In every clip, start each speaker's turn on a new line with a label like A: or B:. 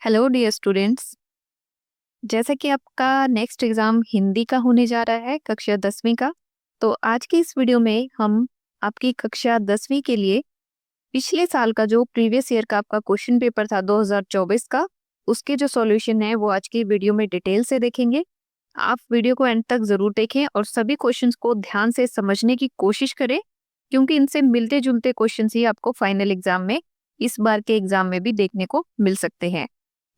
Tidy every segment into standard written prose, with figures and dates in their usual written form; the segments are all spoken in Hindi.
A: Hello dear students. जैसा कि आपका नेक्स्ट एग्जाम हिंदी का होने जा रहा है कक्षा 10वीं का, तो आज की इस वीडियो में हम आपकी कक्षा 10वीं के लिए पिछले साल का जो प्रीवियस ईयर का आपका क्वेश्चन पेपर था 2024 का, उसके जो सॉल्यूशन है वो आज की वीडियो में डिटेल से देखेंगे। आप वीडियो को एंड तक जरूर देखें और सभी क्वेश्चंस को ध्यान से समझने की कोशिश करें, क्योंकि इनसे मिलते जुलते क्वेश्चंस ही आपको फाइनल एग्जाम में, इस बार के एग्जाम में भी देखने को मिल सकते हैं।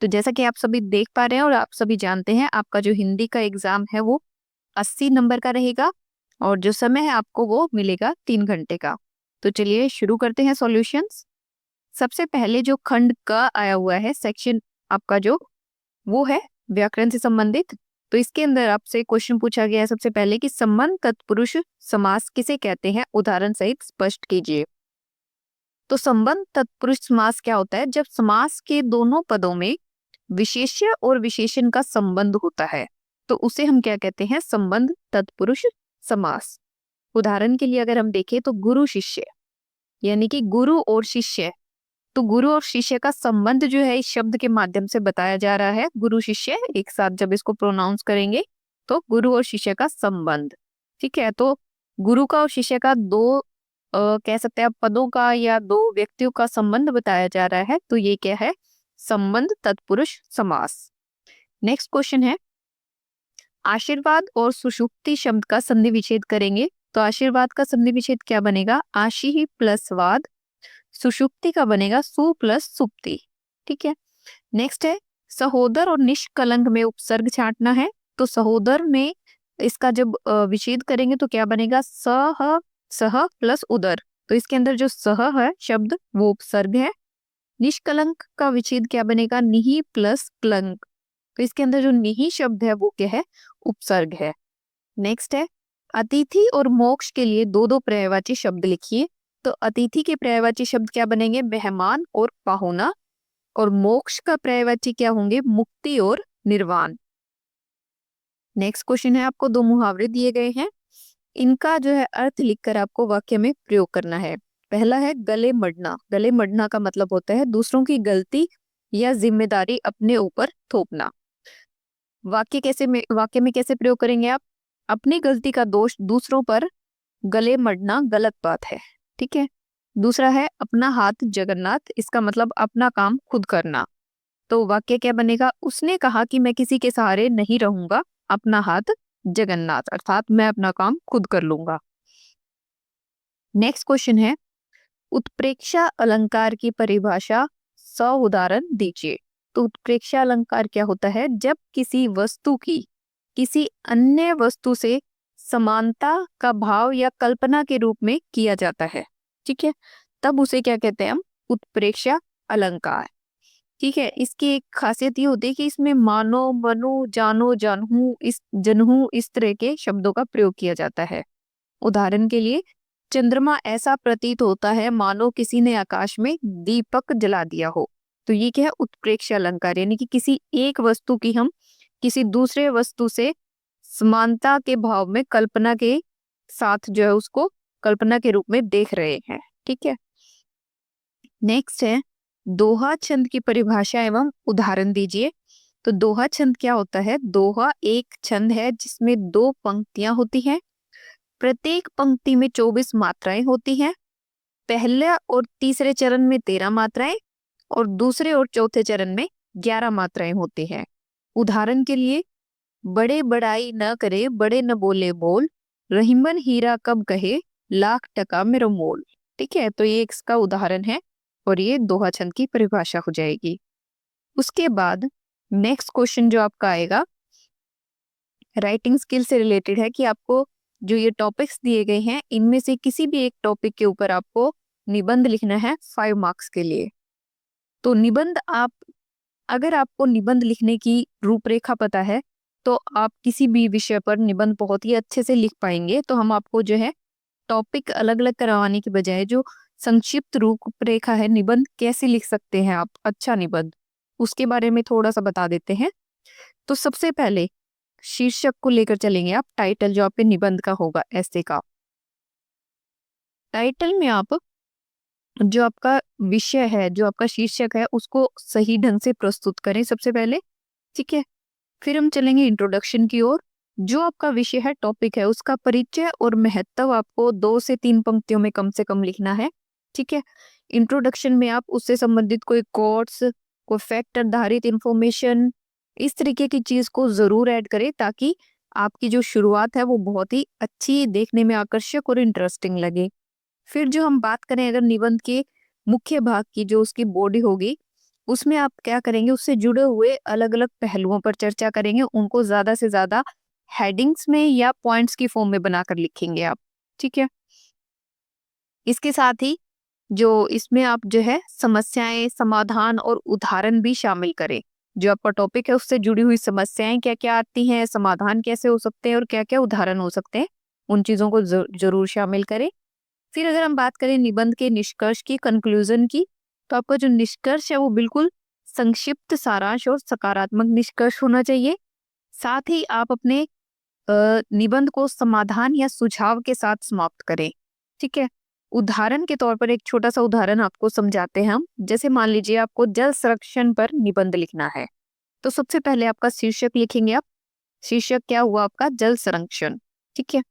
A: तो जैसा कि आप सभी देख पा रहे हैं और आप सभी जानते हैं, आपका जो हिंदी का एग्जाम है वो 80 नंबर का रहेगा और जो समय है आपको वो मिलेगा 3 घंटे का। तो चलिए शुरू करते हैं सॉल्यूशंस। सबसे पहले जो खंड का आया हुआ है सेक्शन आपका जो वो है व्याकरण से संबंधित। तो इसके अंदर आपसे क्वेश्चन पूछा गया है सबसे पहले कि संबंध तत्पुरुष समास किसे कहते हैं, उदाहरण सहित स्पष्ट कीजिए। तो संबंध तत्पुरुष समास क्या होता है? जब समास के दोनों पदों में विशेष्य और विशेषण का संबंध होता है तो उसे हम क्या कहते हैं? संबंध तत्पुरुष समास। उदाहरण के लिए अगर हम देखें तो गुरु शिष्य, यानी कि गुरु और शिष्य, तो गुरु और शिष्य का संबंध जो है इस शब्द के माध्यम से बताया जा रहा है। गुरु शिष्य एक साथ जब इसको प्रोनाउंस करेंगे तो गुरु और शिष्य का संबंध। ठीक है, तो गुरु का और शिष्य का दो कह सकते हैं आप पदों का या दो व्यक्तियों का संबंध बताया जा रहा है, तो ये क्या है? संबंध तत्पुरुष समास। नेक्स्ट क्वेश्चन है, आशीर्वाद और सुषुप्ति शब्द का संधि विच्छेद करेंगे। तो आशीर्वाद का संधि विच्छेद क्या बनेगा? आशी ही प्लस वाद। सुषुप्ति का बनेगा सु प्लस सुप्ति। ठीक है। नेक्स्ट है, सहोदर और निष्कलंक में उपसर्ग छांटना है। तो सहोदर में इसका जब विच्छेद करेंगे तो क्या बनेगा? सह, सह प्लस उदर। तो इसके अंदर जो सह है शब्द वो उपसर्ग है। निष्कलंक का विच्छेद क्या बनेगा? निहि प्लस क्लंक। तो इसके अंदर जो निहि शब्द है वो क्या है? उपसर्ग है। नेक्स्ट है, अतिथि और मोक्ष के लिए दो दो पर्यायवाची शब्द लिखिए। तो अतिथि के पर्यायवाची शब्द क्या बनेंगे? मेहमान और पाहुना। और मोक्ष का पर्यायवाची क्या होंगे? मुक्ति और निर्वाण। नेक्स्ट क्वेश्चन है, आपको दो मुहावरे दिए गए हैं, इनका जो है अर्थ लिखकर आपको वाक्य में प्रयोग करना है। पहला है गले मड़ना। गले मड़ना का मतलब होता है दूसरों की गलती या जिम्मेदारी अपने ऊपर थोपना। वाक्य में कैसे प्रयोग करेंगे आप? अपनी गलती का दोष दूसरों पर गले मड़ना गलत बात है। ठीक है। दूसरा है अपना हाथ जगन्नाथ। इसका मतलब अपना काम खुद करना। तो वाक्य क्या बनेगा? उसने कहा कि मैं किसी के सहारे नहीं रहूंगा, अपना हाथ जगन्नाथ, अर्थात मैं अपना काम खुद कर लूंगा। नेक्स्ट क्वेश्चन है, उत्प्रेक्षा अलंकार की परिभाषा सौ उदाहरण दीजिए। तो उत्प्रेक्षा अलंकार क्या होता है? जब किसी वस्तु की किसी अन्य वस्तु से समानता का भाव या कल्पना के रूप में किया जाता है, ठीक है, तब उसे क्या कहते हैं हम? उत्प्रेक्षा अलंकार। ठीक है। इसकी एक खासियत ये होती है कि इसमें मानो, मनु, जानो, जानहू, इस जनहू, इस तरह के शब्दों का प्रयोग किया जाता है। उदाहरण के लिए, चंद्रमा ऐसा प्रतीत होता है मानो किसी ने आकाश में दीपक जला दिया हो। तो ये क्या है? उत्प्रेक्ष्य अलंकार, यानी कि किसी एक वस्तु की हम किसी दूसरे वस्तु से समानता के भाव में कल्पना के साथ जो है उसको कल्पना के रूप में देख रहे हैं। ठीक है। नेक्स्ट है, दोहा छंद की परिभाषा एवं उदाहरण दीजिए। तो दोहा छंद क्या होता है? दोहा एक छंद है जिसमें दो पंक्तियां होती हैं। प्रत्येक पंक्ति में 24 मात्राएं होती हैं। पहले और तीसरे चरण में 13 मात्राएं और दूसरे और चौथे चरण में 11 मात्राएं होती हैं। उदाहरण के लिए, बड़े बड़ाई न करे, बड़े न बोले बोल, रहीमन हीरा कब कहे, लाख टका मेरा मोल। ठीक है, तो ये इसका उदाहरण है और ये दोहा छंद की परिभाषा हो जाएगी। उसके बाद नेक्स्ट क्वेश्चन जो आपका आएगा राइटिंग स्किल से रिलेटेड है कि आपको जो ये टॉपिक्स दिए गए हैं इनमें से किसी भी एक टॉपिक के ऊपर आपको निबंध लिखना है 5 मार्क्स के लिए। तो निबंध आप, अगर आपको निबंध लिखने की रूपरेखा पता है तो आप किसी भी विषय पर निबंध बहुत ही अच्छे से लिख पाएंगे। तो हम आपको जो है टॉपिक अलग अलग करवाने की बजाय जो संक्षिप्त रूपरेखा है, निबंध कैसे लिख सकते हैं आप अच्छा निबंध, उसके बारे में थोड़ा सा बता देते हैं। तो सबसे पहले शीर्षक को लेकर चलेंगे आप, टाइटल जो आपके निबंध का होगा ऐसे का। टाइटल में आप जो आपका विषय है, जो आपका शीर्षक है, उसको सही ढंग से प्रस्तुत करें सबसे पहले। ठीक है। फिर हम चलेंगे इंट्रोडक्शन की ओर। जो आपका विषय है, टॉपिक है, उसका परिचय और महत्व आपको 2 से 3 पंक्तियों में कम से कम लिखना है। ठीक है। इंट्रोडक्शन में आप उससे संबंधित कोई कोट्स, कोई फैक्ट आधारित इंफॉर्मेशन, इस तरीके की चीज को जरूर ऐड करें, ताकि आपकी जो शुरुआत है वो बहुत ही अच्छी, देखने में आकर्षक और इंटरेस्टिंग लगे। फिर जो हम बात करें अगर निबंध के मुख्य भाग की, जो उसकी बॉडी होगी, उसमें आप क्या करेंगे, उससे जुड़े हुए अलग अलग पहलुओं पर चर्चा करेंगे। उनको ज्यादा से ज्यादा हेडिंग्स में या पॉइंट्स की फॉर्म में बनाकर लिखेंगे आप। ठीक है। इसके साथ ही जो इसमें आप जो है समस्याएं, समाधान और उदाहरण भी शामिल करें। जो आपका टॉपिक है उससे जुड़ी हुई समस्याएं क्या क्या आती हैं, समाधान कैसे हो सकते हैं और क्या क्या उदाहरण हो सकते हैं, उन चीजों को जरूर शामिल करें। फिर अगर हम बात करें निबंध के निष्कर्ष की, कंक्लूजन की, तो आपका जो निष्कर्ष है वो बिल्कुल संक्षिप्त, सारांश और सकारात्मक निष्कर्ष होना चाहिए। साथ ही आप अपने निबंध को समाधान या सुझाव के साथ समाप्त करें। ठीक है। उदाहरण के तौर पर एक छोटा सा उदाहरण आपको समझाते हैं हम। जैसे मान लीजिए आपको जल संरक्षण पर निबंध लिखना है, तो सबसे पहले आपका शीर्षक लिखेंगे आप। शीर्षक क्या हुआ आपका? जल संरक्षण। ठीक है।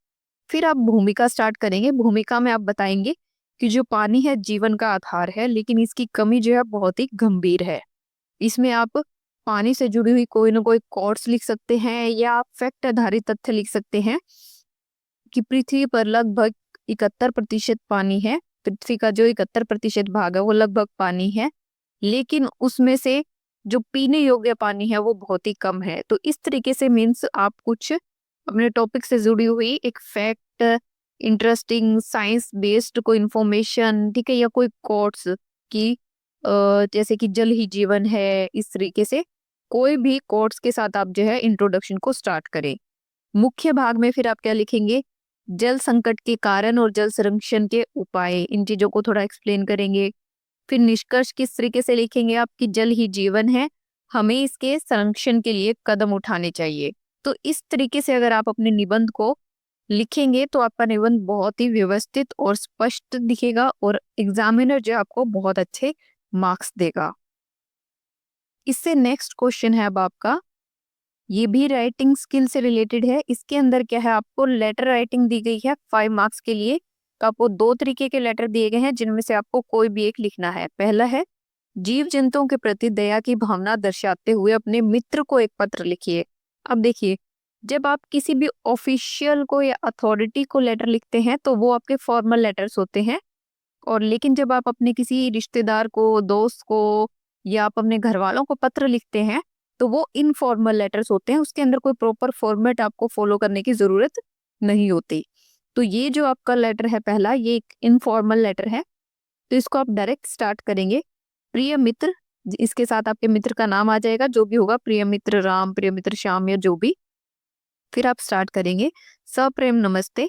A: फिर आप भूमिका स्टार्ट करेंगे। भूमिका में आप बताएंगे कि जो पानी है जीवन का आधार है, लेकिन इसकी कमी जो है बहुत ही गंभीर है। इसमें आप पानी से जुड़ी हुई कोई ना कोई कोट्स लिख सकते हैं, या आप फैक्ट आधारित तथ्य लिख सकते हैं कि पृथ्वी पर लगभग 71% पानी है। पृथ्वी का जो 71% भाग है वो लगभग पानी है, लेकिन उसमें से जो पीने योग्य पानी है वो बहुत ही कम है। तो इस तरीके से मीन्स आप कुछ अपने टॉपिक से जुड़ी हुई एक फैक्ट, इंटरेस्टिंग साइंस बेस्ड कोई इंफॉर्मेशन, ठीक है, या कोई कोट्स की, जैसे कि जल ही जीवन है, इस तरीके से कोई भी कोट्स के साथ आप जो है इंट्रोडक्शन को स्टार्ट करें। मुख्य भाग में फिर आप क्या लिखेंगे? जल संकट के कारण और जल संरक्षण के उपाय, इन चीजों को थोड़ा एक्सप्लेन करेंगे। फिर निष्कर्ष किस तरीके से लिखेंगे आप कि जल ही जीवन है, हमें इसके संरक्षण के लिए कदम उठाने चाहिए। तो इस तरीके से अगर आप अपने निबंध को लिखेंगे तो आपका निबंध बहुत ही व्यवस्थित और स्पष्ट दिखेगा, और एग्जामिनर जो है आपको बहुत अच्छे मार्क्स देगा। इससे नेक्स्ट क्वेश्चन है अब आपका, ये भी राइटिंग स्किल से रिलेटेड है। इसके अंदर क्या है, आपको लेटर राइटिंग दी गई है 5 मार्क्स के लिए। तो आपको 2 तरीके के लेटर दिए गए हैं, जिनमें से आपको कोई भी एक लिखना है। पहला है, जीव जंतुओं के प्रति दया की भावना दर्शाते हुए अपने मित्र को एक पत्र लिखिए। अब देखिए, जब आप किसी भी ऑफिशियल को या अथॉरिटी को लेटर लिखते हैं तो वो आपके फॉर्मल लेटर्स होते हैं। और लेकिन जब आप अपने किसी रिश्तेदार को, दोस्त को, या आप अपने घर वालों को पत्र लिखते हैं तो वो इनफॉर्मल लेटर्स होते हैं। उसके अंदर कोई प्रॉपर फॉर्मेट आपको फॉलो करने की जरूरत नहीं होती। तो ये जो आपका लेटर है पहला, ये एक इनफॉर्मल लेटर है। तो इसको आप डायरेक्ट स्टार्ट करेंगे, प्रिय मित्र। इसके साथ आपके मित्र का नाम आ जाएगा, जो भी होगा, प्रिय मित्र राम, प्रिय मित्र श्याम, या जो भी। फिर आप स्टार्ट करेंगे, सप्रेम नमस्ते,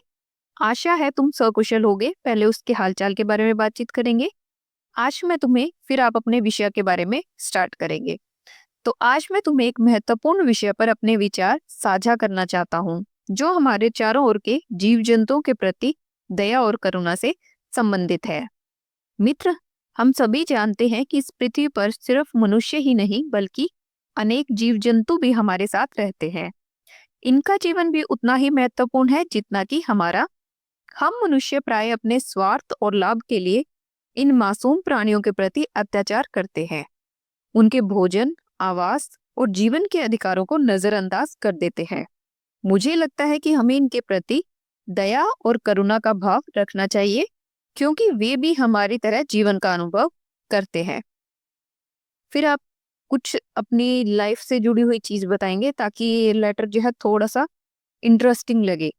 A: आशा है तुम सकुशल होगे। पहले उसके हालचाल के बारे में बातचीत करेंगे। आज मैं तुम्हें, फिर आप अपने विषय के बारे में स्टार्ट करेंगे। तो आज मैं तुम्हें एक महत्वपूर्ण विषय पर अपने विचार साझा करना चाहता हूँ, जो हमारे चारों ओर के जीव जंतुओं के प्रति दया और करुणा से संबंधित है। मित्र, हम सभी जानते हैं कि इस पृथ्वी पर सिर्फ मनुष्य ही नहीं बल्कि अनेक जीव जंतु भी हमारे साथ रहते हैं। इनका जीवन भी उतना ही महत्वपूर्ण है जितना कि हमारा। हम मनुष्य प्राय अपने स्वार्थ और लाभ के लिए इन मासूम प्राणियों के प्रति अत्याचार करते हैं। उनके भोजन, आवास और जीवन के अधिकारों को नजरअंदाज कर देते हैं। मुझे लगता है कि हमें इनके प्रति दया और करुणा का भाव रखना चाहिए, क्योंकि वे भी हमारी तरह जीवन का अनुभव करते हैं। फिर आप कुछ अपनी लाइफ से जुड़ी हुई चीज बताएंगे, ताकि ये लेटर जो है थोड़ा सा इंटरेस्टिंग लगे।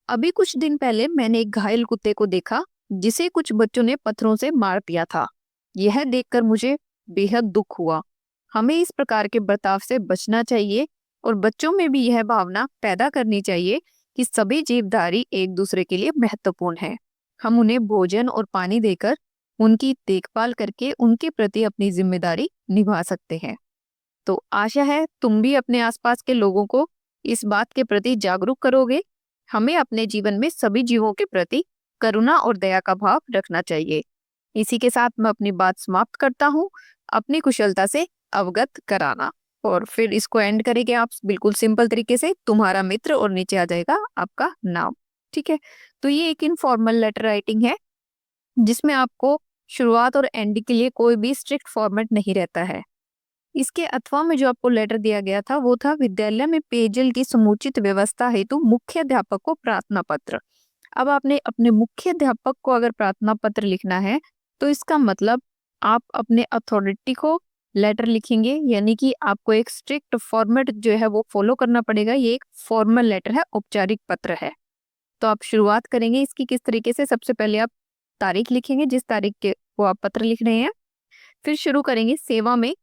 A: अभी कुछ दिन पहले मैंने एक घायल कुत्ते को देखा, जिसे कुछ बच्चों ने पत्थरों से मार दिया था। यह देखकर मुझे बेहद दुख हुआ। हमें इस प्रकार के बर्ताव से बचना चाहिए और बच्चों में भी यह भावना पैदा करनी चाहिए कि सभी जीवधारी एक दूसरे के लिए महत्वपूर्ण हैं। हम उन्हें भोजन और पानी देकर, उनकी देखभाल करके उनके प्रति अपनी जिम्मेदारी निभा सकते हैं। तो आशा है तुम भी अपने आसपास के लोगों को इस बात के प्रति जागरूक करोगे। हमें अपने जीवन में सभी जीवों के प्रति करुणा और दया का भाव रखना चाहिए। इसी के साथ मैं अपनी बात समाप्त करता हूँ। अपनी कुशलता से अवगत कराना, और फिर इसको एंड करेंगे आप बिल्कुल सिंपल तरीके से, तुम्हारा मित्र, और नीचे आ जाएगा आपका नाम। ठीक है, तो ये एक इनफॉर्मल लेटर राइटिंग है जिसमें आपको शुरुआत और एंड के लिए कोई भी स्ट्रिक्ट फॉर्मेट नहीं रहता है। इसके अथवा में जो आपको लेटर दिया गया था वो था विद्यालय में पेयजल की समुचित व्यवस्था हेतु मुख्य अध्यापक को प्रार्थना पत्र। अब आपने अपने मुख्य अध्यापक को अगर प्रार्थना पत्र लिखना है तो इसका मतलब आप अपने अथॉरिटी को लेटर लिखेंगे, यानी कि आपको एक स्ट्रिक्ट फॉर्मेट जो है वो फॉलो करना पड़ेगा। ये एक फॉर्मल लेटर है, औपचारिक पत्र है। तो आप शुरुआत करेंगे इसकी किस तरीके से? सबसे पहले आप तारीख लिखेंगे जिस तारीख के वो आप पत्र लिख रहे हैं। फिर शुरू करेंगे सेवा में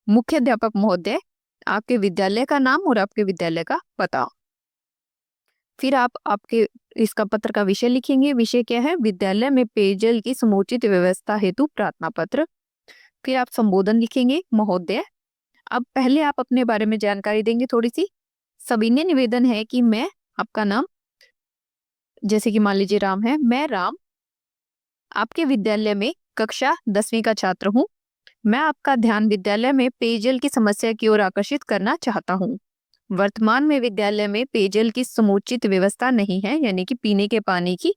A: मुख्य अध्यापक महोदय, आपके विद्यालय का नाम और आपके विद्यालय का पता। फिर आप आपके इसका पत्र का विषय लिखेंगे। विषय क्या है? विद्यालय में पेयजल की समुचित व्यवस्था हेतु प्रार्थना पत्र। फिर आप संबोधन लिखेंगे, महोदय। अब पहले आप अपने बारे में जानकारी देंगे थोड़ी सी। सविनय निवेदन है कि मैं, आपका नाम, जैसे कि मान लीजिए राम है, मैं राम आपके विद्यालय में कक्षा 10वीं का छात्र हूँ। मैं आपका ध्यान विद्यालय में पेयजल की समस्या की ओर आकर्षित करना चाहता हूँ। वर्तमान में विद्यालय में पेयजल की समुचित व्यवस्था नहीं है, यानी कि पीने के पानी की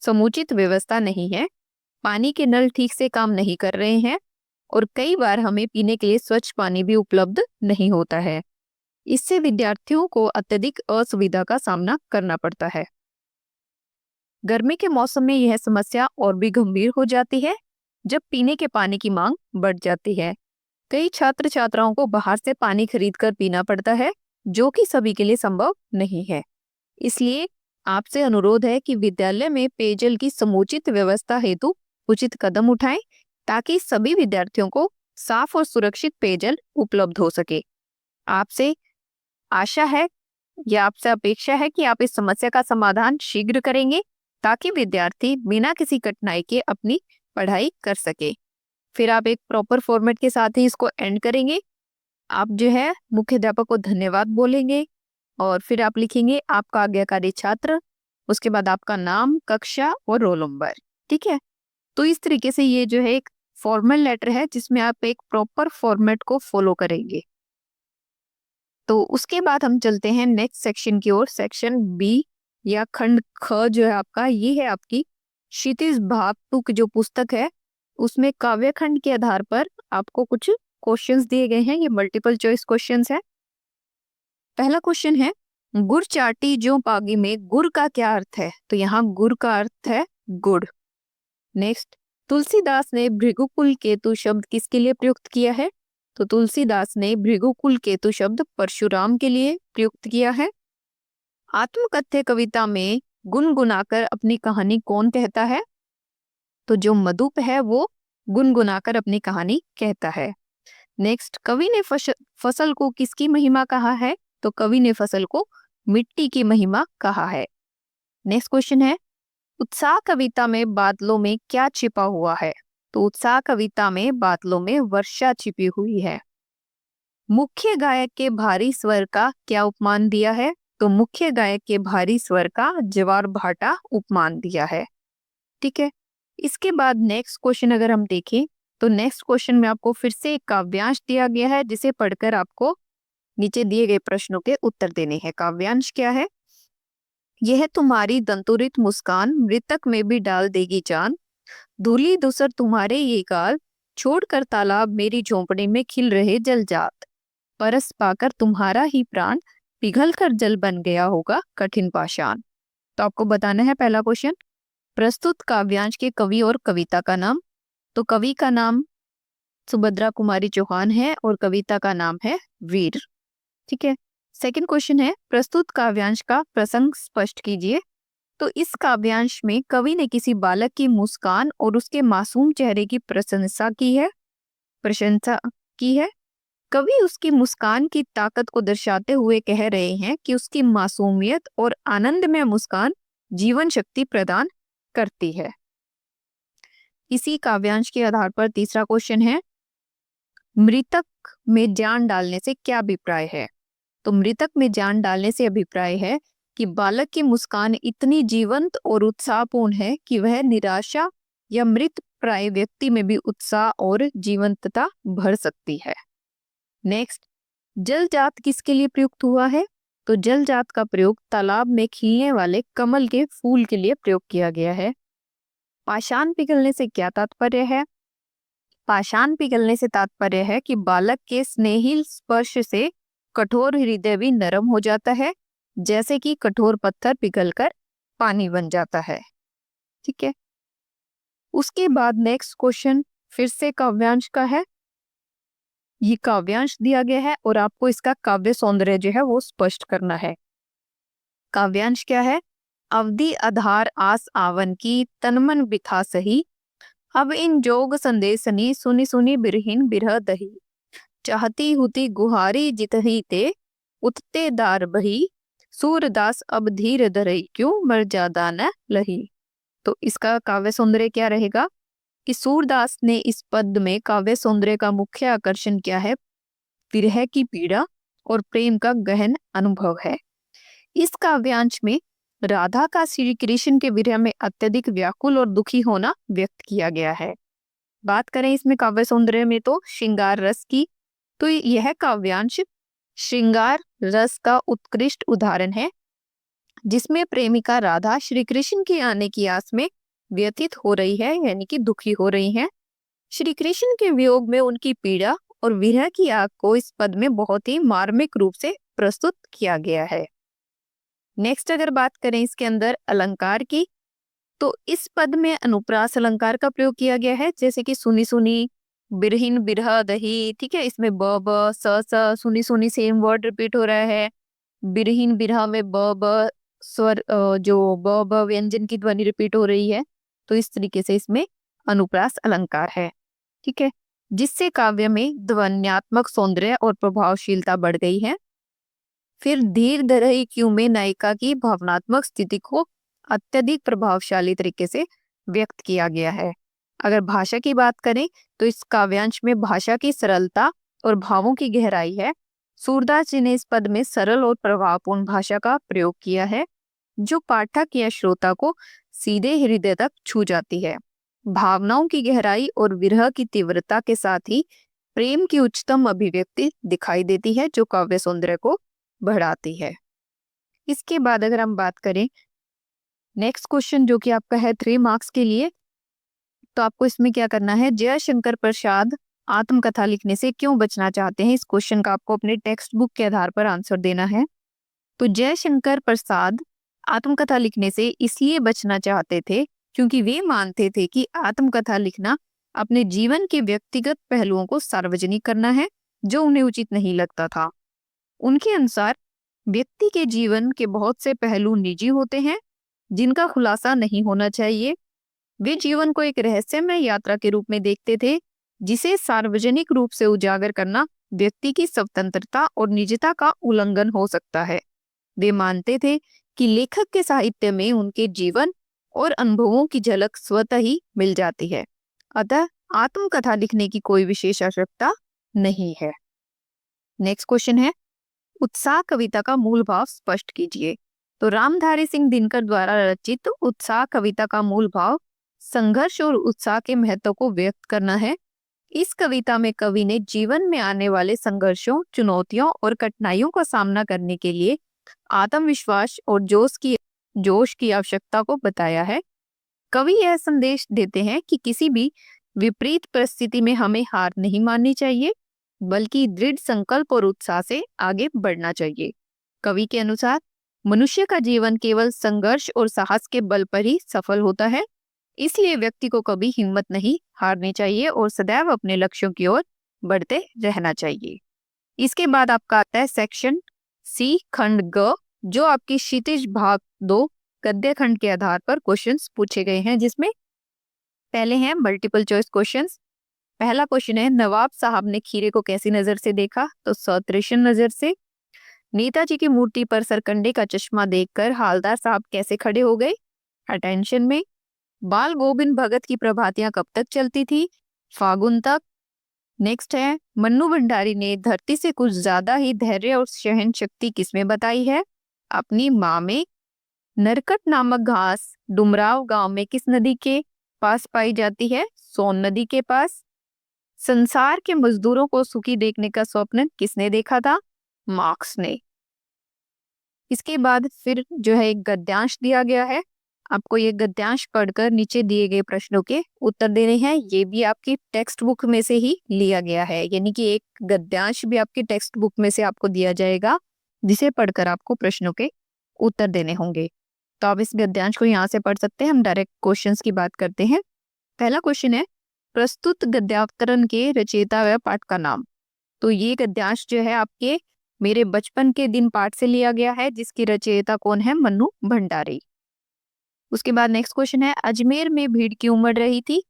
A: समुचित व्यवस्था नहीं है। पानी के नल ठीक से काम नहीं कर रहे हैं और कई बार हमें पीने के लिए स्वच्छ पानी भी उपलब्ध नहीं होता है। इससे विद्यार्थियों को अत्यधिक असुविधा का सामना करना पड़ता है। गर्मी के मौसम में यह समस्या और भी गंभीर हो जाती है जब पीने के पानी की मांग बढ़ जाती है। कई छात्र छात्राओं को बाहर से पानी खरीद कर पीना पड़ता है, जो कि सभी के लिए संभव नहीं है। इसलिए आपसे अनुरोध है कि विद्यालय में पेयजल की समुचित व्यवस्था हेतु उचित कदम उठाएं ताकि सभी विद्यार्थियों को साफ और सुरक्षित पेयजल उपलब्ध हो सके। आपसे आशा है या आपसे अपेक्षा है कि आप इस समस्या का समाधान शीघ्र करेंगे ताकि विद्यार्थी बिना किसी कठिनाई के अपनी पढ़ाई कर सके। फिर आप एक प्रॉपर फॉर्मेट के साथ ही इसको एंड करेंगे। आप जो है मुख्याध्यापक को धन्यवाद बोलेंगे और फिर आप लिखेंगे आपका आज्ञाकारी छात्र, उसके बाद आपका नाम, कक्षा और रोल नंबर। ठीक है, तो इस तरीके से ये जो है एक फॉर्मल लेटर है जिसमें आप एक प्रॉपर फॉर्मेट को फॉलो करेंगे। तो उसके बाद हम चलते हैं नेक्स्ट सेक्शन की ओर। सेक्शन बी या खंड ख जो है आपका, ये है आपकी क्षितिज भाग 2 की जो पुस्तक है उसमें काव्य खंड के आधार पर आपको कुछ क्वेश्चंस दिए गए हैं। ये मल्टीपल चॉइस क्वेश्चंस है। पहला क्वेश्चन है, गुड़ चाटी जो पागी में गुड़ का क्या अर्थ है? तो यहाँ गुड़ का अर्थ है गुड़। नेक्स्ट, तुलसीदास ने भृगुकुल केतु शब्द किसके लिए प्रयुक्त किया है? तो तुलसीदास ने भृगुकुल केतु शब्द परशुराम के लिए प्रयुक्त किया है। आत्मकथ्य कविता में गुनगुनाकर अपनी कहानी कौन कहता है? तो जो मधुप है वो गुनगुनाकर अपनी कहानी कहता है। नेक्स्ट, कवि ने फसल को किसकी महिमा कहा है? तो कवि ने फसल को मिट्टी की महिमा कहा है। नेक्स्ट क्वेश्चन है, उत्साह कविता में बादलों में क्या छिपा हुआ है? तो उत्साह कविता में बादलों में वर्षा छिपी हुई है। मुख्य गायक के भारी स्वर का क्या उपमान दिया है? तो मुख्य गायक के भारी स्वर का ज्वार भाटा उपमान दिया है। ठीक है, इसके बाद नेक्स्ट क्वेश्चन अगर हम देखें तो नेक्स्ट क्वेश्चन में आपको फिर से एक काव्यांश दिया गया है जिसे पढ़कर आपको नीचे दिए गए प्रश्नों के उत्तर देने हैं। काव्यांश क्या है? यह तुम्हारी दंतुरित मुस्कान मृतक में भी डाल देगी जान, धूली धूसर तुम्हारे ये गाल, छोड़कर तालाब मेरी झोंपड़ी में खिल रहे जल जात, परस पाकर तुम्हारा ही प्राण पिघल कर जल बन गया होगा कठिन पाषाण। तो आपको बताना है पहला क्वेश्चन, प्रस्तुत काव्यांश के कवि और कविता का नाम। तो कवि का नाम सुभद्रा कुमारी चौहान है और कविता का नाम है वीर। ठीक है, सेकंड क्वेश्चन है, प्रस्तुत काव्यांश का प्रसंग स्पष्ट कीजिए। तो इस काव्यांश में कवि ने किसी बालक की मुस्कान और उसके मासूम चेहरे की प्रशंसा की है। कवि उसकी मुस्कान की ताकत को दर्शाते हुए कह रहे हैं कि उसकी मासूमियत और आनंदमय मुस्कान जीवन शक्ति प्रदान करती है। इसी काव्यांश के आधार पर तीसरा क्वेश्चन है, मृतक में जान डालने से क्या अभिप्राय है? तो मृतक में जान डालने से अभिप्राय है कि बालक की मुस्कान इतनी जीवंत और उत्साहपूर्ण है कि वह निराशा या मृत प्राय व्यक्ति में भी उत्साह और जीवंतता भर सकती है। नेक्स्ट, जलजात किसके लिए प्रयुक्त हुआ है? तो जलजात का प्रयोग तालाब में खिलने वाले कमल के फूल के लिए प्रयोग किया गया है। पाषाण पिघलने से क्या तात्पर्य है? पाषाण पिघलने से तात्पर्य है कि बालक के स्नेहिल स्पर्श से कठोर हृदय भी नरम हो जाता है, जैसे कि कठोर पत्थर पिघलकर पानी बन जाता है। ठीक है, उसके बाद नेक्स्ट क्वेश्चन फिर से काव्यांश का है। ये काव्यांश दिया गया है और आपको इसका काव्य सौंदर्य जो है वो स्पष्ट करना है। काव्यांश क्या है? अवधि आधार आस आवन की तनमन बिथा सही, अब इन जोग संदेशनी सुनी सुनी बिरहिन बिरह दही, चाहती हुती गुहारी जितही ते, उठते दार बही, सूरदास अब धीर धरई क्यों मर्यादा न लही। तो इसका काव्य सौंदर्य क्या रहेगा कि सूरदास ने इस पद में काव्य सौंदर्य का मुख्य आकर्षण क्या है? विरह की पीड़ा और प्रेम का गहन अनुभव है। इस काव्यांश में राधा का श्री कृष्ण के विरह में अत्यधिक व्याकुल और दुखी होना व्यक्त किया गया है। बात करें इसमें काव्य सौंदर्य में तो श्रृंगार रस की, तो यह काव्यांश श्रृंगार रस का उत्कृष्ट उदाहरण है, जिसमें प्रेमिका राधा श्री कृष्ण के आने की आस में व्यथित हो रही है, यानी कि दुखी हो रही है। श्री कृष्ण के वियोग में उनकी पीड़ा और विरह की आग को इस पद में बहुत ही मार्मिक रूप से प्रस्तुत किया गया है। नेक्स्ट अगर बात करें इसके अंदर अलंकार की, तो इस पद में अनुप्रास अलंकार का प्रयोग किया गया है, जैसे कि सुनी सुनी, बिरहिन बिरह दही। ठीक है, इसमें ब ब स सुनी सुनी सेम वर्ड रिपीट हो रहा है। बिरहिन बिरह में ब ब स्वर जो ब ब व्यंजन की ध्वनि रिपीट हो रही है। तो इस तरीके से इसमें अनुप्रास अलंकार है। ठीक है, जिससे काव्य में ध्वन्यात्मक सौंदर्य और प्रभावशीलता बढ़ गई है। फिर धीर धरही क्यों में नायिका की भावनात्मक स्थिति को अत्यधिक प्रभावशाली तरीके से व्यक्त किया गया है। अगर भाषा की बात करें तो इस काव्यांश में भाषा की सरलता और भावों की गहराई है। सूरदास जी ने इस पद में सरल और प्रभावपूर्ण भाषा का प्रयोग किया है, जो पाठक या श्रोता को सीधे हृदय तक छू जाती है। भावनाओं की गहराई और विरह की तीव्रता के साथ ही प्रेम की उच्चतम अभिव्यक्ति दिखाई देती है, जो काव्य सौंदर्य को बढ़ाती है। इसके बाद अगर हम बात करें नेक्स्ट क्वेश्चन, जो कि आपका है 3 मार्क्स के लिए, तो आपको इसमें क्या करना है? जयशंकर प्रसाद आत्मकथा लिखने से क्यों बचना चाहते हैं? इस क्वेश्चन का आपको अपने टेक्स्ट बुक के आधार पर आंसर देना है। तो जयशंकर प्रसाद आत्मकथा लिखने से इसलिए बचना चाहते थे क्योंकि वे मानते थे कि आत्मकथा लिखना अपने जीवन के व्यक्तिगत पहलुओं को सार्वजनिक करना है, जो उन्हें उचित नहीं लगता था। उनके अनुसार व्यक्ति के जीवन के बहुत से पहलू निजी होते हैं, जिनका खुलासा नहीं होना चाहिए। वे जीवन को एक रहस्यमय यात्रा के रूप में देखते थे, जिसे सार्वजनिक रूप से उजागर करना व्यक्ति की स्वतंत्रता और निजता का उल्लंघन हो सकता है। वे मानते थे कि लेखक के साहित्य में उनके जीवन और अनुभवों की झलक स्वतः ही मिल जाती है, अतः आत्मकथा लिखने की कोई विशेष आवश्यकता नहीं है। नेक्स्ट क्वेश्चन है, उत्साह कविता का मूल भाव स्पष्ट कीजिए। तो रामधारी सिंह दिनकर द्वारा रचित उत्साह कविता का मूल भाव संघर्ष और उत्साह के महत्व को व्यक्त करना है। इस कविता में कवि ने जीवन में आने वाले संघर्षों, चुनौतियों और कठिनाइयों का सामना करने के लिए आत्मविश्वास और जोश की आवश्यकता को बताया है। कवि यह संदेश देते हैं कि किसी भी विपरीत परिस्थिति में हमें हार नहीं माननी चाहिए, बल्कि दृढ़ संकल्प और उत्साह से आगे बढ़ना चाहिए। कवि के अनुसार मनुष्य का जीवन केवल संघर्ष और साहस के बल पर ही सफल होता है, इसलिए व्यक्ति को कभी हिम्मत नहीं हारनी चाहिए और सदैव अपने लक्ष्यों की ओर बढ़ते रहना चाहिए। इसके बाद आपका आता है सेक्शन सी खंड ग, जो आपकी क्षितिज भाग 2 गद्य खंड के आधार पर क्वेश्चंस पूछे गए हैं, जिसमें पहले हैं मल्टीपल चॉइस क्वेश्चंस। पहला क्वेश्चन है, नवाब साहब ने खीरे को कैसी नजर से देखा? तो सतृष्ण नजर से। नेताजी की मूर्ति पर सरकंडे का चश्मा देखकर हालदार साहब कैसे खड़े हो गए? अटेंशन में। बाल गोविंद भगत की प्रभातियां कब तक चलती थी? फागुन तक। नेक्स्ट है, मन्नू भंडारी ने धरती से कुछ ज्यादा ही धैर्य और सहन शक्ति किसमें बताई है? अपनी माँ में। नरकट नामक घास डुमराव गांव में किस नदी के पास पाई जाती है? सोन नदी के पास। संसार के मजदूरों को सुखी देखने का स्वप्न किसने देखा था? मार्क्स ने। इसके बाद फिर जो है एक गद्यांश दिया गया है, आपको ये गद्यांश पढ़कर नीचे दिए गए प्रश्नों के उत्तर देने हैं। ये भी आपकी टेक्स्ट बुक में से ही लिया गया है, यानी कि एक गद्यांश भी आपकी टेक्स्ट बुक में से आपको दिया जाएगा, जिसे पढ़कर आपको प्रश्नों के उत्तर देने होंगे। तो आप इस गद्यांश को यहाँ से पढ़ सकते हैं। हम डायरेक्ट क्वेश्चंस की बात करते हैं। पहला क्वेश्चन है, प्रस्तुत गद्यावतरण के रचयिता व पाठ का नाम। तो ये गद्यांश जो है आपके मेरे बचपन के दिन पाठ से लिया गया है, जिसकी रचयिता कौन है? मन्नू भंडारी। उसके बाद नेक्स्ट क्वेश्चन है, अजमेर में भीड़ क्यों उमड़ रही थी?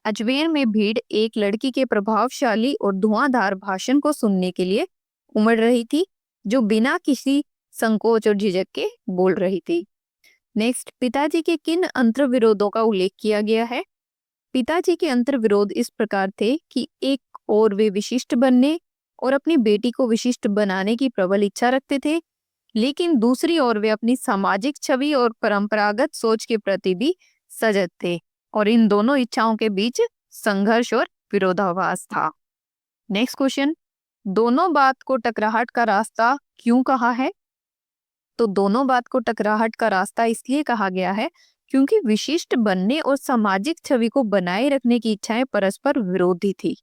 A: अजमेर में भीड़ एक लड़की के प्रभावशाली और धुआंधार भाषण को सुनने के लिए उमड़ रही थी, जो बिना किसी संकोच और झिझक के बोल रही थी। नेक्स्ट, पिताजी के किन अंतर्विरोधों का उल्लेख किया गया है? पिताजी के अंतर्विरोध इस प्रकार थे कि एक और वे विशिष्ट बनने और अपनी बेटी को विशिष्ट बनाने की प्रबल इच्छा रखते थे, लेकिन दूसरी ओर वे अपनी सामाजिक छवि और परंपरागत सोच के प्रति भी सजग थे, और इन दोनों इच्छाओं के बीच संघर्ष और विरोधाभास था। नेक्स्ट क्वेश्चन, दोनों बात को टकराहट का रास्ता क्यों कहा है? तो दोनों बात को टकराहट का रास्ता इसलिए कहा गया है क्योंकि विशिष्ट बनने और सामाजिक छवि को बनाए रखने की इच्छाएं परस्पर विरोधी थी।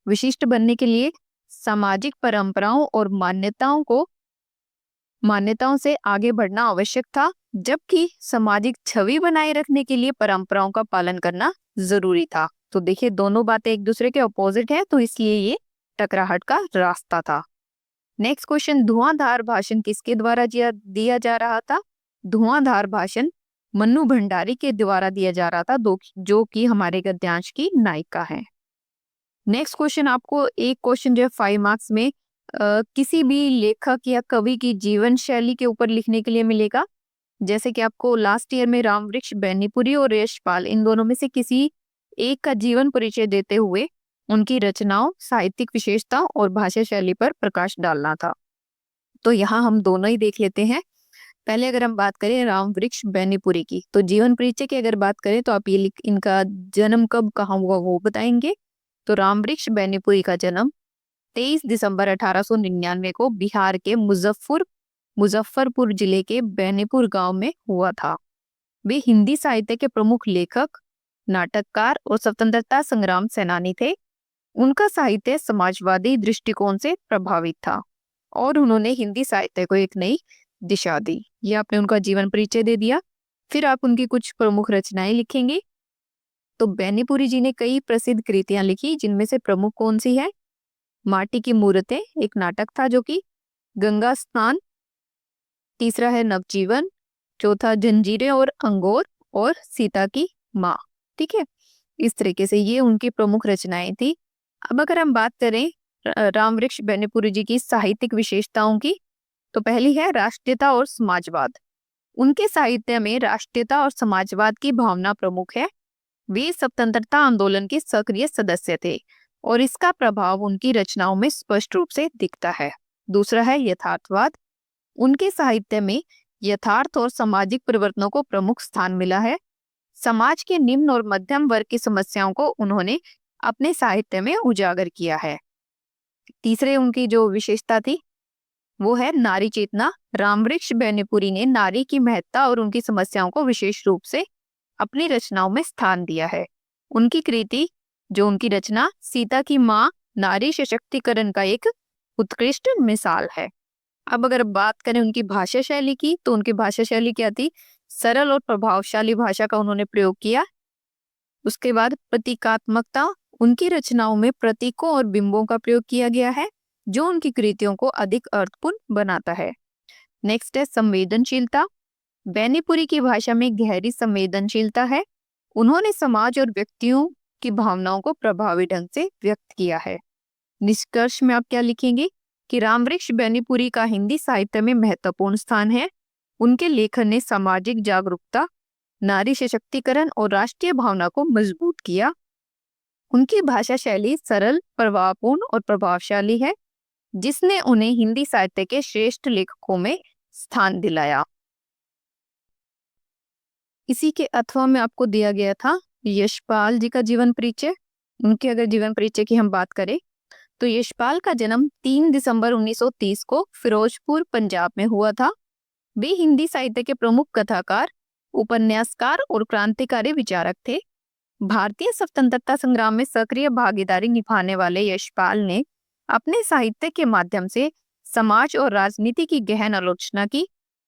A: विशिष्ट बनने के लिए सामाजिक परंपराओं और मान्यताओं से आगे बढ़ना आवश्यक था, जबकि सामाजिक छवि बनाए रखने के लिए परंपराओं का पालन करना जरूरी था। तो देखिए, दोनों बातें एक दूसरे के अपोजिट है, तो इसलिए ये टकराहट का रास्ता था। नेक्स्ट क्वेश्चन, धुआंधार भाषण किसके द्वारा दिया जा रहा था? धुआंधार भाषण मन्नू भंडारी के द्वारा दिया जा रहा था, जो कि हमारे गद्यांश की नायिका है। नेक्स्ट क्वेश्चन, आपको एक क्वेश्चन जो है 5 मार्क्स में किसी भी लेखक या कवि की जीवन शैली के ऊपर लिखने के लिए मिलेगा। जैसे कि आपको लास्ट ईयर में रामवृक्ष बेनीपुरी और यशपाल, इन दोनों में से किसी एक का जीवन परिचय देते हुए उनकी रचनाओं, साहित्यिक विशेषताओं और भाषा शैली पर प्रकाश डालना था। तो यहाँ हम दोनों ही देख लेते हैं। पहले अगर हम बात करें रामवृक्ष बेनीपुरी की, तो जीवन परिचय की अगर बात करें तो आप ये इनका जन्म कब कहाँ हुआ वो बताएंगे। तो रामवृक्ष बेनीपुरी का जन्म 23 दिसंबर 1899 को बिहार के मुजफ्फरपुर जिले के बेनीपुर गांव में हुआ था। वे हिंदी साहित्य के प्रमुख लेखक, नाटककार और स्वतंत्रता संग्राम सेनानी थे। उनका साहित्य समाजवादी दृष्टिकोण से प्रभावित था और उन्होंने हिंदी साहित्य को एक नई दिशा दी। ये आपने उनका जीवन परिचय दे दिया। फिर आप उनकी कुछ प्रमुख रचनाएं लिखेंगे। तो बेनीपुरी जी ने कई प्रसिद्ध कृतियां लिखी, जिनमें से प्रमुख कौन सी है? माटी की मूर्तें एक नाटक था जो कि, गंगा स्नान, तीसरा है नवजीवन, चौथा जंजीरें और अंगोर, और सीता की माँ। ठीक है, इस तरीके से ये उनकी प्रमुख रचनाएं थी। अब अगर हम बात करें रामवृक्ष बेनीपुरी जी की साहित्यिक विशेषताओं की, तो पहली है राष्ट्रीयता और समाजवाद। उनके साहित्य में राष्ट्रीयता और समाजवाद की भावना प्रमुख है। वे स्वतंत्रता आंदोलन के सक्रिय सदस्य थे और इसका प्रभाव उनकी रचनाओं में स्पष्ट रूप से दिखता है। दूसरा है यथार्थवाद। उनके साहित्य में यथार्थ और सामाजिक परिवर्तनों को प्रमुख स्थान मिला है। समाज के निम्न और मध्यम वर्ग की समस्याओं को उन्होंने अपने साहित्य में उजागर किया है। तीसरे उनकी जो विशेषता थी वो है नारी चेतना। रामवृक्ष बेनीपुरी ने नारी की महत्ता और उनकी समस्याओं को विशेष रूप से अपनी रचनाओं में स्थान दिया है। उनकी कृति, जो उनकी रचना सीता की माँ, नारी सशक्तिकरण का एक उत्कृष्ट मिसाल है। अब अगर बात करें उनकी भाषा शैली की, तो उनकी भाषा शैली क्या थी? सरल और प्रभावशाली भाषा का उन्होंने प्रयोग किया। उसके बाद प्रतीकात्मकता। उनकी रचनाओं में प्रतीकों और बिंबों का प्रयोग किया गया है, जो उनकी कृतियों को अधिक अर्थपूर्ण बनाता है। नेक्स्ट है संवेदनशीलता। बेनीपुरी की भाषा में गहरी संवेदनशीलता है। उन्होंने समाज और व्यक्तियों की भावनाओं को प्रभावी ढंग से व्यक्त किया है। निष्कर्ष में आप क्या लिखेंगे कि रामवृक्ष बेनीपुरी का हिंदी साहित्य में महत्वपूर्ण स्थान है। उनके लेखन ने सामाजिक जागरूकता, नारी सशक्तिकरण और राष्ट्रीय भावना को मजबूत किया। उनकी भाषा शैली सरल, प्रभावपूर्ण और प्रभावशाली है, जिसने उन्हें हिंदी साहित्य के श्रेष्ठ लेखकों में स्थान दिलाया। इसी के अथवा में आपको दिया गया था यशपाल जी का जीवन परिचय। उनके अगर जीवन परिचय की हम बात करें तो यशपाल का जन्म 3 दिसंबर 1930 को फिरोजपुर पंजाब में हुआ था। वे हिंदी साहित्य के प्रमुख कथाकार, उपन्यासकार और क्रांतिकारी विचारक थे। भारतीय स्वतंत्रता संग्राम में सक्रिय भागीदारी निभाने वाले यशपाल ने अपने साहित्य के माध्यम से समाज और राजनीति की गहन आलोचना की।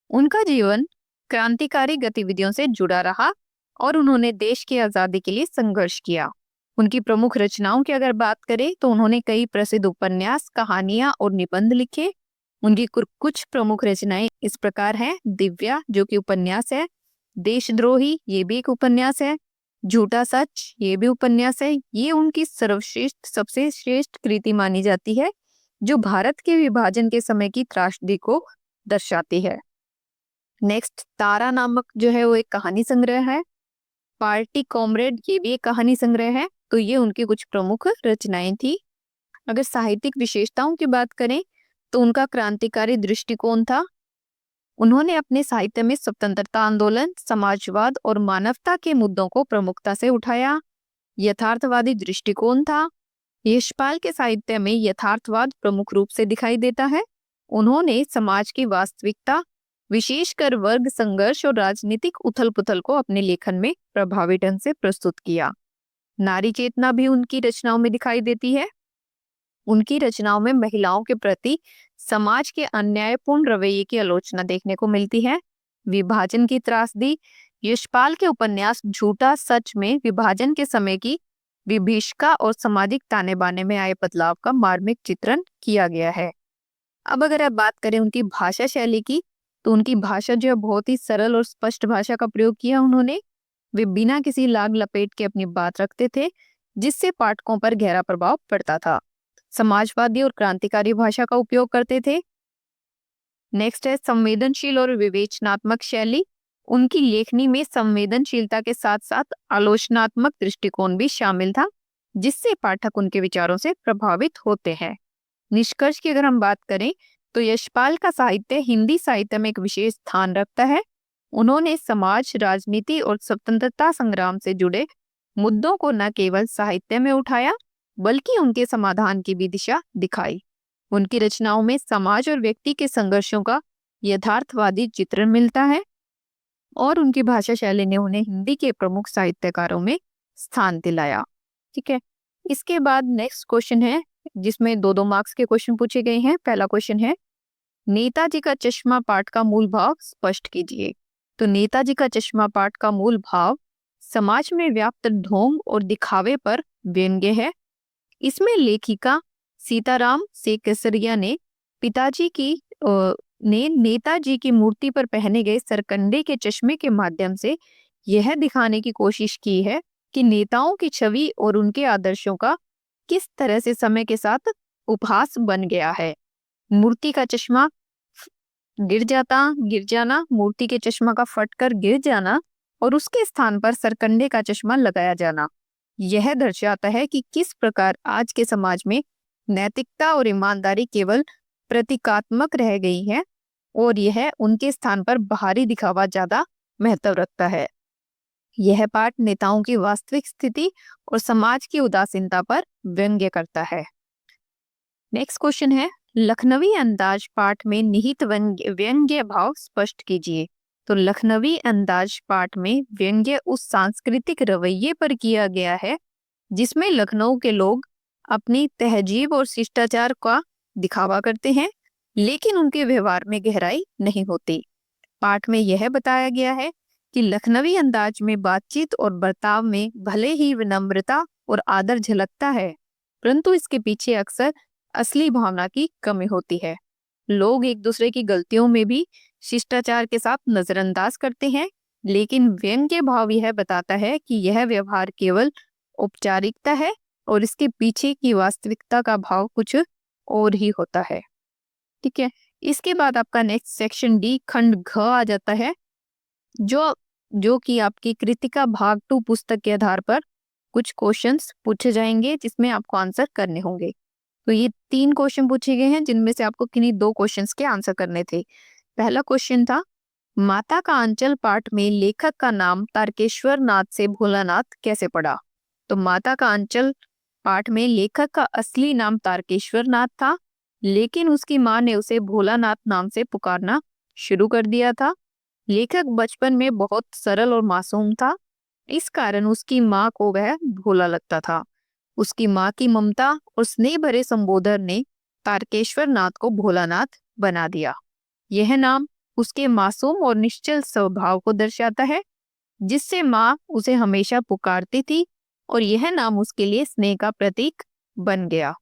A: उनका जीवन क्रांतिकारी गतिविधियों से जुड़ा रहा और उन्होंने देश की आजादी के लिए संघर्ष किया। उनकी प्रमुख रचनाओं की अगर बात करें तो उन्होंने कई प्रसिद्ध उपन्यास, कहानियां और निबंध लिखे। उनकी कुछ प्रमुख रचनाएं इस प्रकार हैं। दिव्या, जो कि उपन्यास है। देशद्रोही, ये भी एक उपन्यास है। झूठा सच, ये भी उपन्यास है। ये उनकी सर्वश्रेष्ठ, सबसे श्रेष्ठ कृति मानी जाती है, जो भारत के विभाजन के समय की त्रासदी को दर्शाती है। नेक्स्ट, तारा नामक जो है वो एक कहानी संग्रह है। पार्टी कॉमरेड, ये भी एक कहानी संग्रह है। तो ये उनकी कुछ प्रमुख रचनाएं थी। अगर साहित्यिक विशेषताओं की बात करें तो उनका क्रांतिकारी दृष्टिकोण था। उन्होंने अपने साहित्य में स्वतंत्रता आंदोलन, समाजवाद और मानवता के मुद्दों को प्रमुखता से उठाया। यथार्थवादी दृष्टिकोण था। यशपाल के साहित्य में यथार्थवाद प्रमुख रूप से दिखाई देता है। उन्होंने समाज की वास्तविकता, विशेषकर वर्ग संघर्ष और राजनीतिक उथल पुथल को अपने लेखन में प्रभावी ढंग से प्रस्तुत किया। नारी चेतना भी उनकी रचनाओं में दिखाई देती है। उनकी रचनाओं में महिलाओं के प्रति समाज के अन्यायपूर्ण रवैये की आलोचना देखने को मिलती है। विभाजन की त्रासदी, यशपाल के उपन्यास झूठा सच में विभाजन के समय की विभीषिका और सामाजिक ताने बाने में आए बदलाव का मार्मिक चित्रण किया गया है। अब अगर आप बात करें उनकी भाषा शैली की, तो उनकी भाषा जो है बहुत ही सरल और स्पष्ट भाषा का प्रयोग किया उन्होंने। वे बिना किसी लाग लपेट के अपनी बात रखते थे, जिससे पाठकों पर गहरा प्रभाव पड़ता था। समाजवादी और क्रांतिकारी भाषा का उपयोग करते थे। नेक्स्ट है संवेदनशील और विवेचनात्मक शैली। उनकी लेखनी में संवेदनशीलता के साथ साथ आलोचनात्मक दृष्टिकोण भी शामिल था, जिससे पाठक उनके विचारों से प्रभावित होते हैं। निष्कर्ष की अगर हम बात करें तो यशपाल का साहित्य हिंदी साहित्य में एक विशेष स्थान रखता है। उन्होंने समाज, राजनीति और स्वतंत्रता संग्राम से जुड़े मुद्दों को न केवल साहित्य में उठाया, बल्कि उनके समाधान की भी दिशा दिखाई। उनकी रचनाओं में समाज और व्यक्ति के संघर्षों का यथार्थवादी चित्रण मिलता है और उनकी भाषा शैली ने उन्हें हिंदी के प्रमुख साहित्यकारों में स्थान दिलाया। ठीक है, इसके बाद नेक्स्ट क्वेश्चन है, जिसमें 2-2 मार्क्स के क्वेश्चन पूछे गए हैं। पहला क्वेश्चन है, नेताजी का चश्मा पाठ का मूल भाव स्पष्ट कीजिए। तो नेताजी का चश्मा पाठ का मूल भाव समाज में व्याप्त ढोंग और दिखावे पर व्यंग्य है। इसमें लेखिका सीताराम से केसरिया ने नेताजी की मूर्ति पर पहने गए सरकंडे के चश्मे के माध्यम से यह दिखाने की कोशिश की है कि नेताओं की छवि और उनके आदर्शों का किस तरह से समय के साथ उपहास बन गया है। मूर्ति का चश्मा गिर जाना, मूर्ति के चश्मा का फटकर गिर जाना और उसके स्थान पर सरकंडे का चश्मा लगाया जाना, यह दर्शाता है कि किस प्रकार आज के समाज में नैतिकता और ईमानदारी केवल प्रतीकात्मक रह गई है और यह उनके स्थान पर बाहरी दिखावा ज्यादा महत्व रखता है। यह पाठ नेताओं की वास्तविक स्थिति और समाज की उदासीनता पर व्यंग्य करता है। नेक्स्ट क्वेश्चन है, लखनवी अंदाज पाठ में निहित व्यंग्य भाव स्पष्ट कीजिए। तो लखनवी अंदाज पाठ में व्यंग्य उस सांस्कृतिक रवैये पर किया गया है जिसमें लखनऊ के लोग अपनी तहजीब और शिष्टाचार का दिखावा करते हैं, लेकिन उनके व्यवहार में गहराई नहीं होती। पाठ में यह बताया गया है कि लखनवी अंदाज में बातचीत और बर्ताव में भले ही विनम्रता और आदर झलकता है, परंतु इसके पीछे अक्सर असली भावना की कमी होती है। लोग एक दूसरे की गलतियों में भी शिष्टाचार के साथ नजरअंदाज करते हैं, लेकिन व्यंग्य भाव यह बताता है कि यह व्यवहार केवल औपचारिकता है और इसके पीछे की वास्तविकता का भाव कुछ और ही होता है। ठीक है, इसके बाद आपका नेक्स्ट सेक्शन डी खंड घ आ जाता है, जो कि आपकी कृतिका भाग 2 पुस्तक के आधार पर कुछ क्वेश्चंस पूछे जाएंगे जिसमें आपको आंसर करने होंगे। तो ये 3 क्वेश्चन पूछे गए हैं जिनमें से आपको किन्हीं 2 क्वेश्चंस के आंसर करने थे। पहला क्वेश्चन था माता का अंचल पाठ में लेखक का नाम तारकेश्वर नाथ से भोलानाथ कैसे पड़ा? तो माता का अंचल पाठ में लेखक का असली नाम तारकेश्वर नाथ था, लेकिन उसकी माँ ने उसे भोलानाथ नाम से पुकारना शुरू कर दिया था। लेखक बचपन में बहुत सरल और मासूम था, इस कारण उसकी माँ को वह भोला लगता था। उसकी माँ की ममता और स्नेह भरे संबोधन ने तारकेश्वर नाथ को भोलानाथ बना दिया। यह नाम उसके मासूम और निश्चल स्वभाव को दर्शाता है, जिससे माँ उसे हमेशा पुकारती थी और यह नाम उसके लिए स्नेह का प्रतीक बन गया।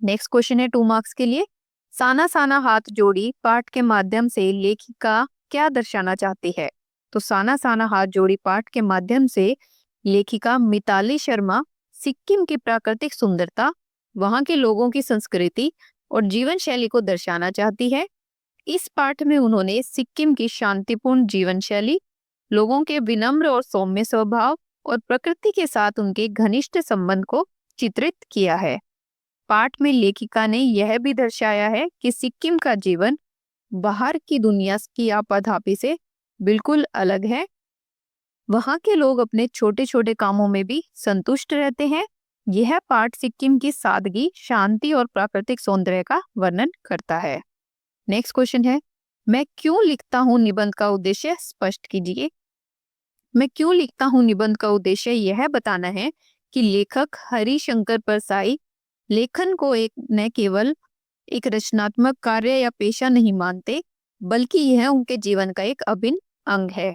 A: नेक्स्ट क्वेश्चन है 2 मार्क्स के लिए। साना साना हाथ जोड़ी पाठ के माध्यम से लेखिका क्या दर्शाना चाहती है? तो साना साना हाथ जोड़ी पाठ के माध्यम से लेखिका मिताली शर्मा सिक्किम की प्राकृतिक सुंदरता, वहां के लोगों की संस्कृति और जीवन शैली को दर्शाना चाहती है। इस पाठ में उन्होंने सिक्किम की शांतिपूर्ण जीवन शैली, लोगों के विनम्र और सौम्य स्वभाव और प्रकृति के साथ उनके घनिष्ठ संबंध को चित्रित किया है। पाठ में लेखिका ने यह भी दर्शाया है कि सिक्किम का जीवन बाहर की दुनिया की आपाधापी से बिल्कुल अलग है। वहाँ के लोग अपने छोटे छोटे कामों में भी संतुष्ट रहते हैं। यह पाठ सिक्किम की सादगी, शांति और प्राकृतिक सौंदर्य का वर्णन करता है। नेक्स्ट क्वेश्चन है, मैं क्यों लिखता हूँ निबंध का उद्देश्य स्पष्ट कीजिए। मैं क्यों लिखता हूँ निबंध का उद्देश्य यह बताना है कि लेखक हरिशंकर परसाई लेखन को एक न केवल एक रचनात्मक कार्य या पेशा नहीं मानते, बल्कि यह उनके जीवन का एक अभिन्न अंग है।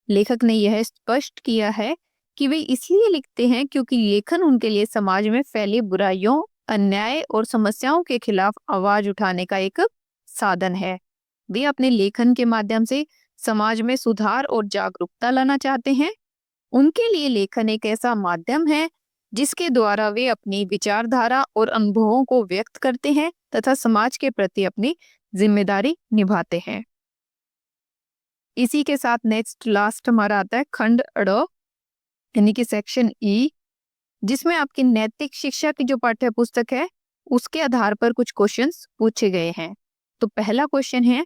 A: लेखक ने यह स्पष्ट किया है कि वे इसलिए लिखते हैं क्योंकि लेखन उनके लिए समाज में फैली बुराइयों, अन्याय और समस्याओं के खिलाफ आवाज उठाने का एक साधन है। वे अपने लेखन के माध्यम से समाज में सुधार और जागरूकता लाना चाहते हैं। उनके लिए लेखन एक ऐसा माध्यम है जिसके द्वारा वे अपनी विचारधारा और अनुभवों को व्यक्त करते हैं तथा समाज के प्रति अपनी जिम्मेदारी निभाते हैं। इसी के साथ नेक्स्ट लास्ट हमारा आता है खंड अ, यानी कि सेक्शन ई, जिसमें आपकी नैतिक शिक्षा की जो पाठ्य पुस्तक है उसके आधार पर कुछ क्वेश्चंस पूछे गए हैं। तो पहला क्वेश्चन है,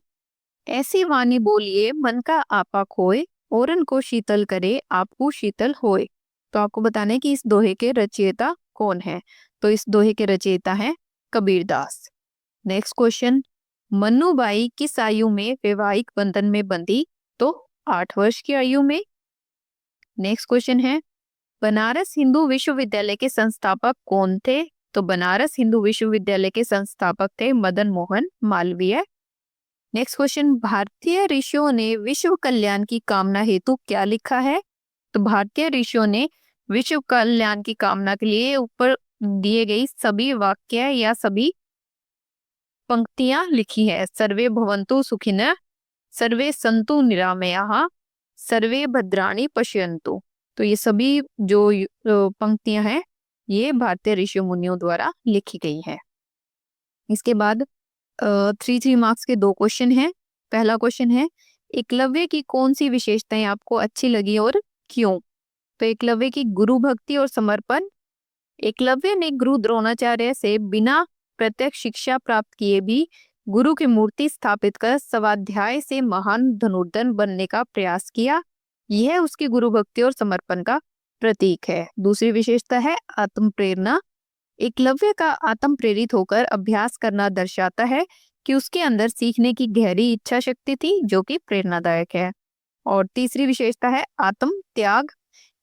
A: ऐसी वाणी बोलिए मन का आपा खोए, औरन को शीतल करे आपको शीतल होए। तो आपको बताना है कि इस दोहे के रचयिता कौन है। तो इस दोहे के रचयिता हैं कबीरदास। नेक्स्ट क्वेश्चन, मन्नूबाई किस आयु में वैवाहिक बंधन में बंधी? तो 8 वर्ष की आयु में। नेक्स्ट क्वेश्चन है, बनारस हिंदू विश्वविद्यालय के संस्थापक कौन थे? तो बनारस हिंदू विश्वविद्यालय के संस्थापक थे मदन मोहन मालवीय। नेक्स्ट क्वेश्चन, भारतीय ऋषियों ने विश्व कल्याण की कामना हेतु क्या लिखा है? तो भारतीय ऋषियों ने विश्व कल्याण की कामना के लिए ऊपर दिए गई सभी वाक्य या सभी पंक्तियां लिखी है। सर्वे भवन्तु सुखिनः, सर्वे सन्तु निरामयाः, सर्वे भद्राणि पश्यन्तु। तो ये सभी जो पंक्तियां हैं ये भारतीय ऋषि मुनियों द्वारा लिखी गई है। इसके बाद 3 मार्क्स के 2 क्वेश्चन हैं। पहला क्वेश्चन है, एकलव्य की कौन सी विशेषताएं आपको अच्छी लगी और क्यों? तो एकलव्य की गुरु भक्ति और समर्पण। एकलव्य ने गुरु द्रोणाचार्य से बिना प्रत्यक्ष शिक्षा प्राप्त किए भी गुरु की मूर्ति स्थापित कर स्वाध्याय से महान धनुर्धर बनने का प्रयास किया। यह उसकी गुरु भक्ति और समर्पण का प्रतीक है। दूसरी विशेषता है आत्म प्रेरणा। एकलव्य का आत्म प्रेरित होकर अभ्यास करना दर्शाता है कि उसके अंदर सीखने की गहरी इच्छा शक्ति थी, जो कि प्रेरणादायक है। और तीसरी विशेषता है आत्म त्याग।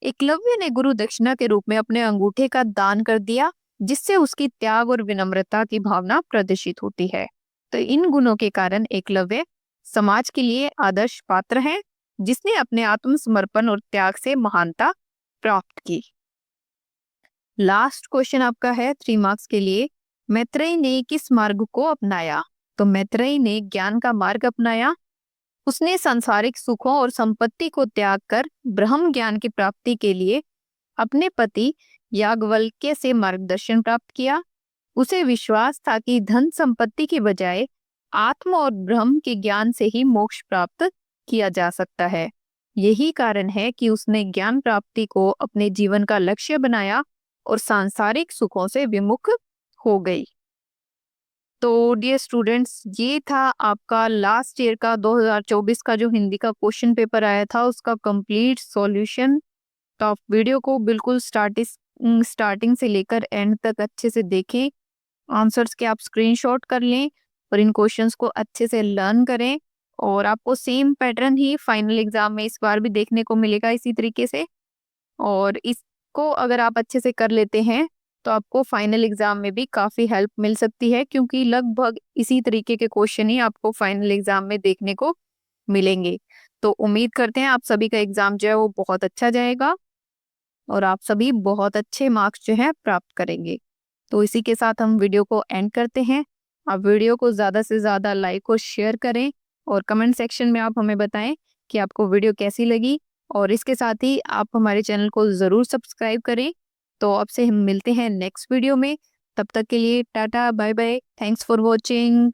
A: एकलव्य ने गुरु दक्षिणा के रूप में अपने अंगूठे का दान कर दिया, जिससे उसकी त्याग और विनम्रता की भावना प्रदर्शित होती है। तो इन गुणों के कारण एकलव्य समाज के लिए आदर्श पात्र है, जिसने अपने आत्मसमर्पण और त्याग से महानता प्राप्त की। लास्ट क्वेश्चन आपका है 3 मार्क्स के लिए, मैत्रेयी ने किस मार्ग को अपनाया? तो मैत्रेयी ने ज्ञान का मार्ग अपनाया। उसने सांसारिक सुखों और संपत्ति को त्याग कर ब्रह्म ज्ञान की प्राप्ति के लिए अपने पति याज्ञवल्क्य से मार्गदर्शन प्राप्त किया। उसे विश्वास था कि धन संपत्ति के बजाय आत्म और ब्रह्म के ज्ञान से ही मोक्ष प्राप्त किया जा सकता है। यही कारण है कि उसने ज्ञान प्राप्ति को अपने जीवन का लक्ष्य बनाया और सांसारिक सुखों से विमुख हो गई। तो डियर स्टूडेंट्स, ये था आपका लास्ट ईयर का 2024 का जो हिंदी का क्वेश्चन पेपर आया था, उसका कंप्लीट सॉल्यूशन। तो आप वीडियो को बिल्कुल स्टार्टिंग से लेकर एंड तक अच्छे से देखें। आंसर्स के आप स्क्रीनशॉट कर लें और इन क्वेश्चंस को अच्छे से लर्न करें। और आपको सेम पैटर्न ही फाइनल एग्जाम में इस बार भी देखने को मिलेगा इसी तरीके से। और इसको अगर आप अच्छे से कर लेते हैं तो आपको फाइनल एग्जाम में भी काफ़ी हेल्प मिल सकती है, क्योंकि लगभग इसी तरीके के क्वेश्चन ही आपको फाइनल एग्जाम में देखने को मिलेंगे। तो उम्मीद करते हैं आप सभी का एग्जाम जो है वो बहुत अच्छा जाएगा और आप सभी बहुत अच्छे मार्क्स जो है प्राप्त करेंगे। तो इसी के साथ हम वीडियो को एंड करते हैं। आप वीडियो को ज़्यादा से ज़्यादा लाइक और शेयर करें और कमेंट सेक्शन में आप हमें बताएं कि आपको वीडियो कैसी लगी। और इसके साथ ही आप हमारे चैनल को ज़रूर सब्सक्राइब करें। तो आपसे हम मिलते हैं नेक्स्ट वीडियो में। तब तक के लिए tata bye bye, thanks for watching.